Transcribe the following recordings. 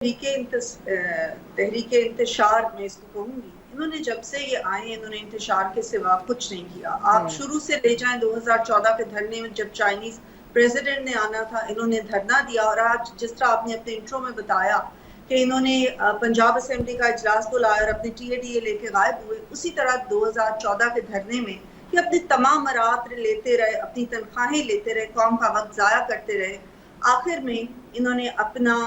तहरीक इंतशार मैं इसको कहूँगी, इन्होंने जब से ये आए इन्होंने इंतशार के सिवा कुछ नहीं किया। आप शुरू से ले जाएं 2014 के धरने में, जब चाइनीज प्रेसिडेंट ने आना था इन्होंने धरना दिया, और आज जिस तरह आपने अपने इंट्रो में बताया कि इन्होंने पंजाब असेंबली का इजलास बुलाया और अपने TADA लेके गायब हुए, उसी तरह 2014 के धरने में कि अपने तमाम मरात लेते रहे, अपनी तनख्वाहें लेते रहे, कौम का वक्त ज़ाया करते रहे। आखिर में इन्होंने अपना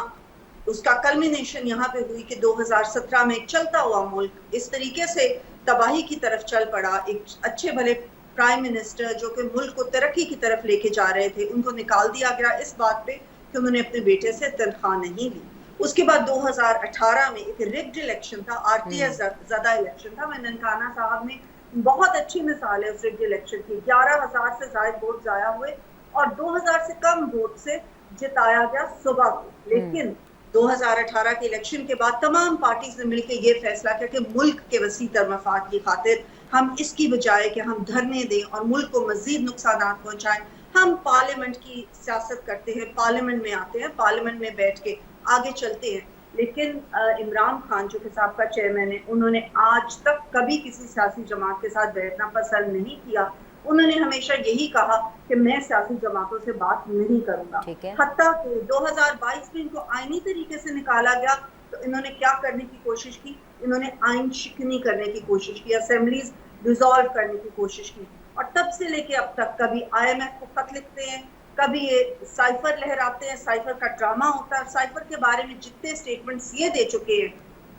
उसका कल्मिनेशन यहाँ पे हुई कि 2017 में चलता हुआ मुल्क इस तरीके से तबाही की तरफ चल पड़ा। एक अच्छे भले प्राइम मिनिस्टर जो कि मुल्क को तरक्की की तरफ लेके जा रहे थे, उनको निकाल दिया गया इस बात पे कि उन्होंने अपने बेटे से तनख्वाह नहीं ली। उसके बाद 2018 में एक रिग्ड इलेक्शन था, RTA ज़्यादा इलेक्शन था। ननकाना साहब ने बहुत अच्छी मिसाल है उस रिग्ड इलेक्शन की। 11,000 से ज्यादा वोट जाया हुए और 2,000 से कम वोट से जिताया गया सुबह को। लेकिन 2018 के इलेक्शन के बाद तमाम पार्टीज ने मिलकर ये फैसला किया कि मुल्क के वसी तर मफाद की खातिर हम इसकी बजाय कि हम धरने दें और मुल्क को मजीद नुकसान पहुंचाएं, हम पार्लियामेंट की सियासत करते हैं, पार्लियामेंट में आते हैं, पार्लियामेंट में बैठ के आगे चलते हैं। लेकिन इमरान खान जो कि साबका चेयरमैन है, उन्होंने आज तक कभी किसी सियासी जमात के साथ बैठना पसंद नहीं किया। उन्होंने हमेशा यही कहा कि मैं सियासी जमातों से बात नहीं करूंगा। हत्ता कि 2022 में इनको आईनी तरीके से निकाला गया तो इन्होंने क्या करने की कोशिश की, इन्होंने आइन शिकनी करने की कोशिश की, असेंबलीज डिसॉल्व करने की कोशिश की। और तब से लेके अब तक कभी IMF को खत लिखते हैं, कभी ये साइफर लहराते हैं, साइफर का ड्रामा होता है। साइफर के बारे में जितने स्टेटमेंट्स ये दे चुके हैं,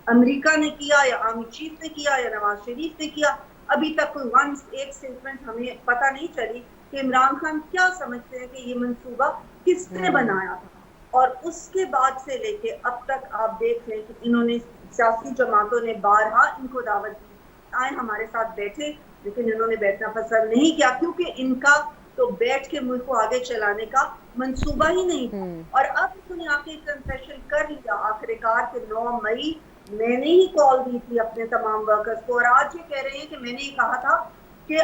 अमेरिका ने किया या आर्मी चीफ ने किया या नवाज शरीफ ने किया, अभी तक कोई एक स्टेटमेंट हमें पता नहीं चली कि इमरान खान क्या समझते हैं कि ये मंसूबा किसने बनाया था। और उसके बाद से लेके अब तक आप देख लें कि इन्होंने सियासी जमातों ने बारहा इनको दावत दी, आए हमारे साथ बैठे, लेकिन इन्होंने बैठना पसंद नहीं किया क्योंकि इनका तो बैठ के मुल्क को आगे चलाने का मंसूबा ही नहीं था। और अब इन्होंने आके कंसेशन कर लिया आखिरकार के 9 मई मैंने ही कॉल दी थी अपने तमाम वर्कर्स को, और आज ये कह रहे हैं कि मैंने ही कहा था कि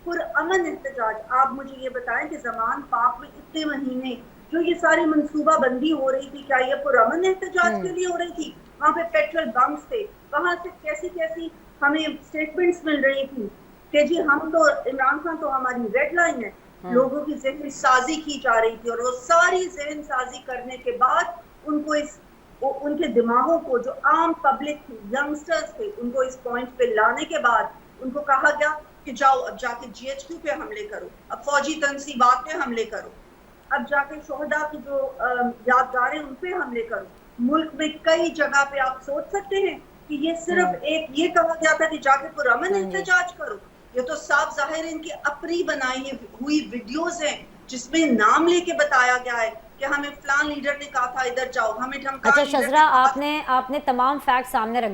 पुरअमन एहतजाज। आप मुझे ये बताएं कि ज़मान पाक में इतने महीने जो ये सारी मंसूबा बंदी हो रही थी, क्या ये पुरअमन एहतजाज के लिए हो रही थी? वहाँ पे पेट्रोल बम्स थे, वहाँ से कैसी कैसी हमें स्टेटमेंट्स मिल रही थी कि जी हम तो इमरान खान तो हमारी रेड लाइन है। लोगों की ज़हन साजी की जा रही थी, और वो सारी जहन साजी करने के बाद उनको उनके दिमागों को, जो आम पब्लिक थी, यंगस्टर्स थे, उनको इस पॉइंट पे लाने के बाद उनको कहा गया कि जाओ अब जाके GHQ पे हमले करो, अब फौजी तनसीबात पे हमले करो, अब जाके शोहदा की जो यादगारें उन पे हमले करो। मुल्क में कई जगह पे आप सोच सकते हैं कि ये सिर्फ एक ये कहा गया था कि जाके पुरअमन एहतजाज करो। ये तो साफ जाहिर इनकी अपनी बनाई हुई वीडियोस हैं जिसमें नाम लेके बताया गया है कि हमें फलान लीडर ने कहा था इधर जाओ, हमें धमका। अच्छा शजरा, आपने तमाम फैक्ट सामने रख